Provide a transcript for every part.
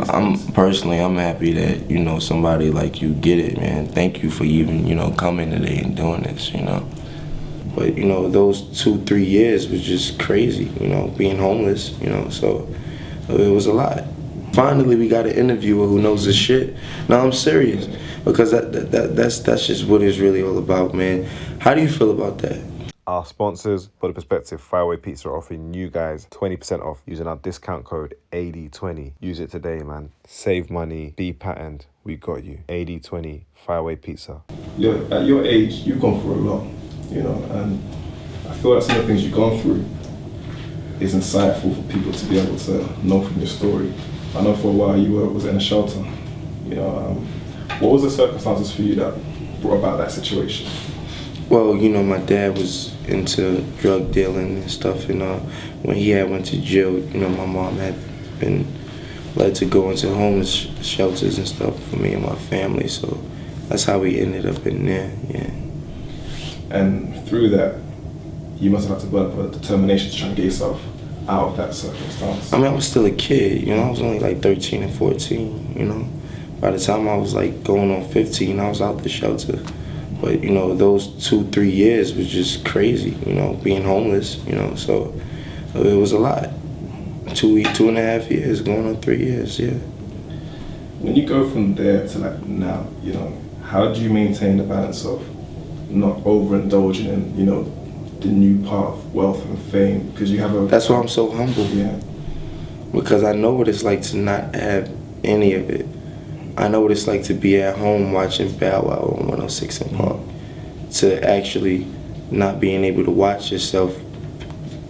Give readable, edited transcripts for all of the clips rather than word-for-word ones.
I'm happy that, you know, somebody like you get it, man. Thank you for even, you know, coming today and doing this, you know. But, you know, those 2-3 years was just crazy, you know, being homeless, you know, so it was a lot. Finally, we got an interviewer who knows his shit. No, I'm serious, because that's just what it's really all about, man. How do you feel about that? Our sponsors, For the Perspective, Fireway Pizza, are offering you guys 20% off using our discount code AD20. Use it today, man. Save money, be patterned. We got you. AD20, Fireway Pizza. At your age, you've gone through a lot, you know, and I feel like some of the things you've gone through is insightful for people to be able to know from your story. I know for a while you was in a shelter, you know. What was the circumstances for you that brought about that situation? Well, you know, my dad was into drug dealing and stuff, and when he had went to jail, you know, my mom had been led to go into homeless shelters and stuff for me and my family, so that's how we ended up in there, yeah. And through that, you must have had to develop a determination to try and get yourself out of that circumstance. I mean, I was still a kid, you know, I was only like 13 and 14, you know. By the time I was like going on 15, I was out the shelter. But, you know, those 2-3 years was just crazy, you know, being homeless, you know, so it was a lot. 2.5 years, going on 3 years, yeah. When you go from there to like now, you know, how do you maintain the balance of not overindulging in, you know, the new path of wealth and fame? Because you have a... That's why I'm so humble. Yeah. Because I know what it's like to not have any of it. I know what it's like to be at home watching Bow Wow on 106 in Park, to actually not being able to watch yourself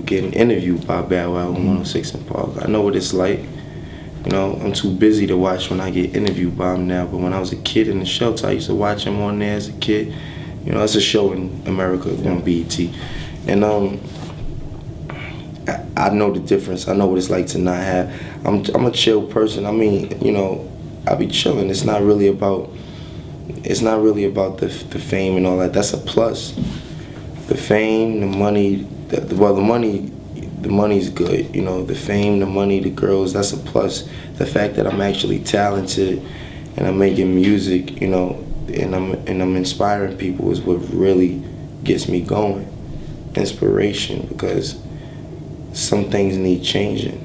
getting interviewed by Bow Wow on 106 in Park. I know what it's like. You know, I'm too busy to watch when I get interviewed by him now, but when I was a kid in the shelter, I used to watch him on there as a kid. You know, it's a show in America on BET. And I know the difference. I know what it's like to not have. I'm a chill person. I mean, you know, I be chilling. It's not really about the fame and all that. That's a plus. The fame, the money, the money's good. You know, the fame, the money, the girls, that's a plus. The fact that I'm actually talented and I'm making music, you know, and I'm inspiring people is what really gets me going. Inspiration, because some things need changing.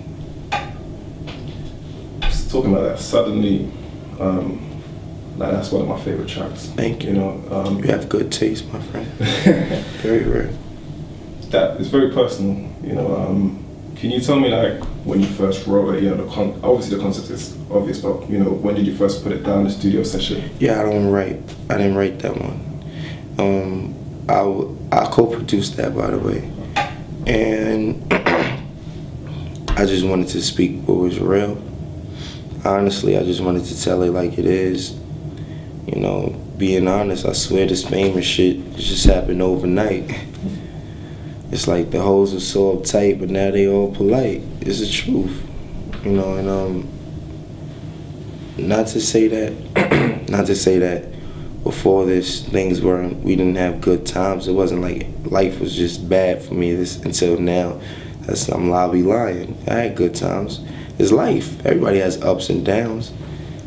Talking about that, Suddenly, like that's one of my favorite tracks. Thank you. You know, you have good taste, my friend. Very rare. That is very personal. You know, can you tell me, like, when you first wrote it? You know, obviously the concept is obvious, but you know, when did you first put it down in the studio session? Yeah, I didn't write that one. I co-produced that, by the way, and I just wanted to speak what was real. Honestly, I just wanted to tell it like it is. You know, being honest, I swear this famous shit just happened overnight. It's like the hoes are so uptight, but now they all polite. It's the truth. You know, and not to say that before this we didn't have good times. It wasn't like life was just bad for me until now. I'm lying. I had good times. It's life. Everybody has ups and downs.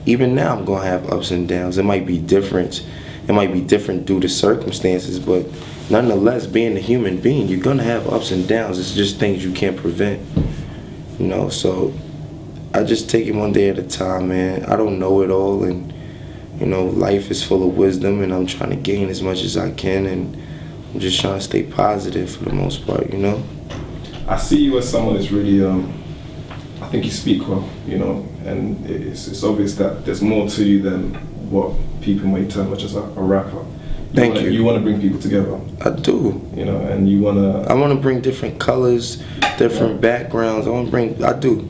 Even now I'm gonna have ups and downs. It might be different. It might be different due to circumstances, but nonetheless, being a human being, you're gonna have ups and downs. It's just things you can't prevent. You know, so I just take it one day at a time, man. I don't know it all, and you know, life is full of wisdom, and I'm trying to gain as much as I can, and I'm just trying to stay positive for the most part, you know? I see you as someone that's really, I think you speak well, you know, and it's obvious that there's more to you than what people may term as a rapper. Thank you. You want to bring people together. I do. You know, and you want to... I want to bring different colors, different backgrounds. I do.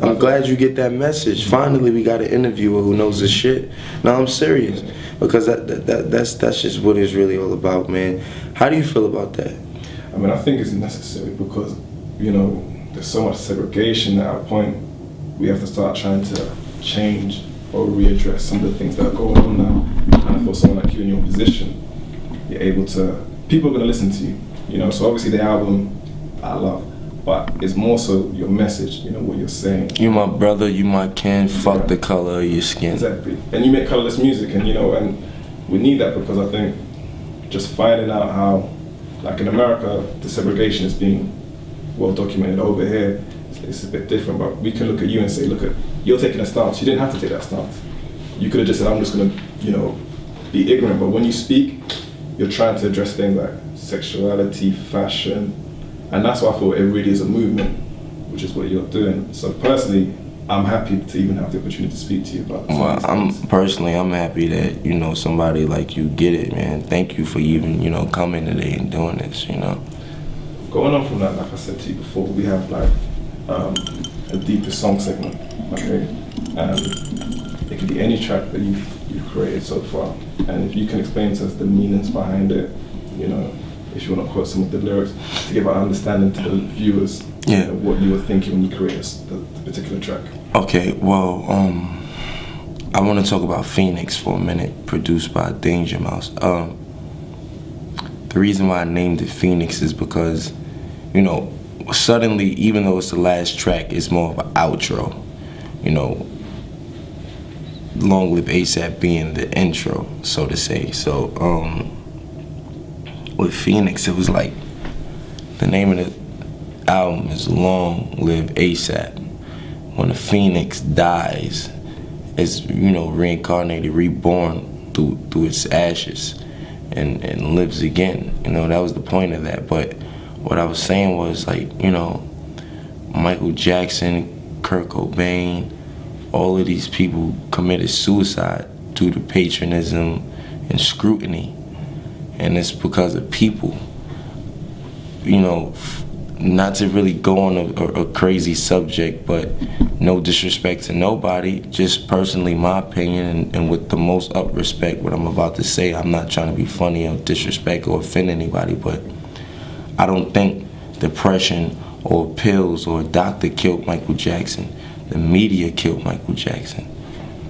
I'm glad you get that message. Finally, we got an interviewer who knows his shit. No, I'm serious, because that's just what it's really all about, man. How do you feel about that? I mean, I think it's necessary because, you know, there's so much segregation that at a point we have to start trying to change or readdress some of the things that are going on now. And for someone like you in your position, you're able to... People are going to listen to you, you know. So obviously the album, I love. but it's more so your message, you know, what you're saying. You my brother, you my kin, fuck the color of your skin. Exactly. And you make colorless music, and you know, and we need that because I think just finding out how, like in America, the segregation is being well documented. Over here, it's a bit different, but we can look at you and say, look, you're taking a stance. You didn't have to take that stance. You could have just said, I'm just gonna, you know, be ignorant. But when you speak, you're trying to address things like sexuality, fashion, and that's why I thought it really is a movement, which is what you're doing. So personally, I'm happy to even have the opportunity to speak to you about this. Well, I'm happy that, you know, somebody like you get it, man. Thank you for even, you know, coming today and doing this, you know. Going on from that, like I said to you before, we have like a deeper song segment, okay? It could be any track that you've created so far, and if you can explain to us the meanings behind it, you know, if you want to quote some of the lyrics to give an understanding to the viewers, yeah, you know, what you were thinking when you created the particular track. Okay, well, I want to talk about Phoenix for a minute, produced by Danger Mouse. The reason why I named it Phoenix is because, you know, suddenly, even though it's the last track, it's more of an outro, you know, Long Live ASAP being the intro, so to say. So, with Phoenix, it was like, the name of the album is Long Live ASAP. When the Phoenix dies, it's, you know, reincarnated, reborn through its ashes and lives again. You know, that was the point of that. But what I was saying was, like, you know, Michael Jackson, Kurt Cobain, all of these people committed suicide due to patronism and scrutiny. And it's because of people. You know, not to really go on a crazy subject, but no disrespect to nobody, just personally my opinion, and with the most up respect what I'm about to say, I'm not trying to be funny or disrespect or offend anybody, but I don't think depression or pills or a doctor killed Michael Jackson. The media killed Michael Jackson.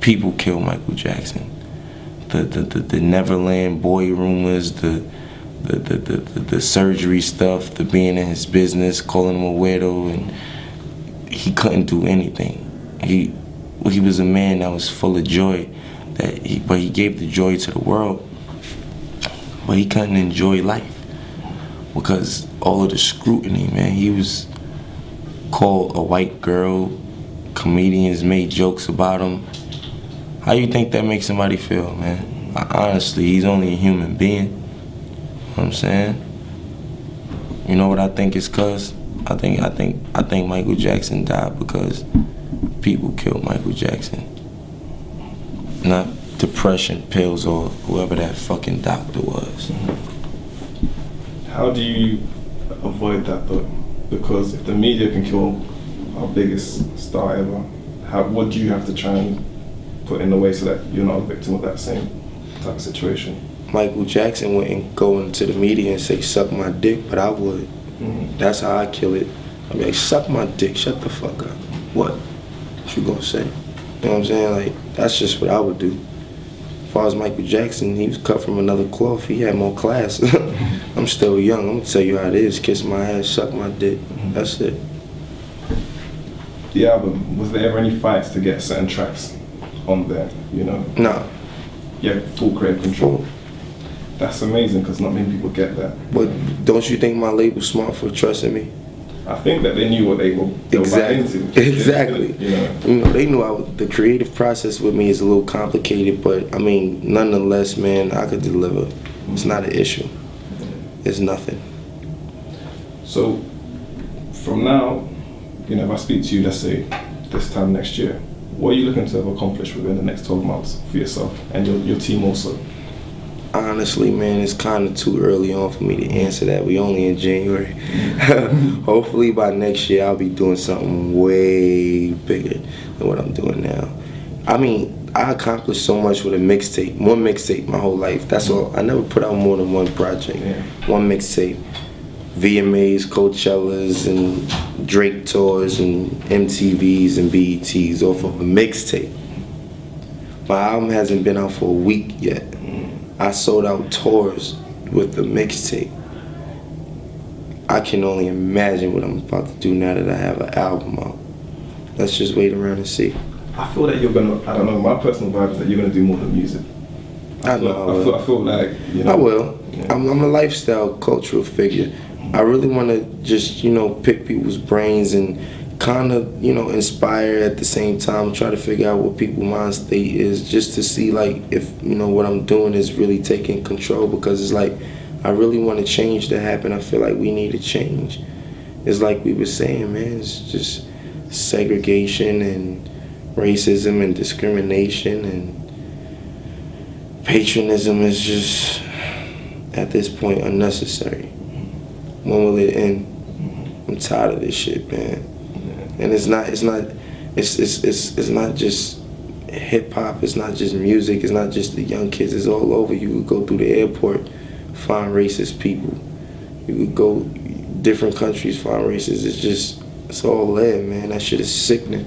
People killed Michael Jackson. The Neverland Boy rumors, the surgery stuff, the being in his business, calling him a weirdo, and he couldn't do anything. He was a man that was full of joy, but he gave the joy to the world, but he couldn't enjoy life because all of the scrutiny, man. He was called a white girl. Comedians made jokes about him. How you think that makes somebody feel, man? Honestly, he's only a human being. You know what I'm saying? You know what I think it's cause? I think Michael Jackson died because people killed Michael Jackson. Not depression, pills, or whoever that fucking doctor was. How do you avoid that though? Because if the media can kill our biggest star ever, what do you have to try and put in the way so that you're not a victim of that same type of situation? Michael Jackson wouldn't go into the media and say, suck my dick, but I would. Mm-hmm. That's how I kill it. I'd be like, suck my dick, shut the fuck up. What you gonna say? You know what I'm saying? Like, that's just what I would do. As far as Michael Jackson, he was cut from another cloth. He had more class. I'm still young. I'm gonna tell you how it is. Kiss my ass, suck my dick. Mm-hmm. That's it. The album, was there ever any fights to get certain tracks on there, you know? No. Yeah, full creative control. That's amazing because not many people get that. But don't you think my label's smart for trusting me? I think that they knew what they were exactly. into. Exactly. You know, they knew the creative process with me is a little complicated, but I mean, nonetheless, man, I could deliver. Mm-hmm. It's not an issue. It's nothing. So, from now, you know, if I speak to you, let's say, this time next year, what are you looking to have accomplished within the next 12 months for yourself and your team also? Honestly, man, it's kind of too early on for me to answer that. We only in January. Hopefully by next year, I'll be doing something way bigger than what I'm doing now. I mean, I accomplished so much with a mixtape. One mixtape my whole life. That's all. I never put out more than one project. Yeah. One mixtape. VMAs, Coachellas, and Drake tours, and MTVs and BETs off of a mixtape. My album hasn't been out for a week yet. I sold out tours with the mixtape. I can only imagine what I'm about to do now that I have an album out. Let's just wait around and see. I feel that you're gonna. I don't know. My personal vibe is that you're gonna do more than music. I know. I feel like you know. I will. Yeah. I'm a lifestyle cultural figure. I really want to just, pick people's brains and kind of, inspire at the same time, try to figure out what people's mind state is, just to see, like, if, what I'm doing is really taking control, because it's like, I really want to change to happen. I feel like we need to change. It's like we were saying, man, it's just segregation and racism and discrimination and patriotism is just, at this point, unnecessary. When will it end? I'm tired of this shit, man. And it's not just hip hop. It's not just music. It's not just the young kids. It's all over. You would go through the airport, find racist people. You would go different countries, find racists. It's all there, man. That shit is sickening.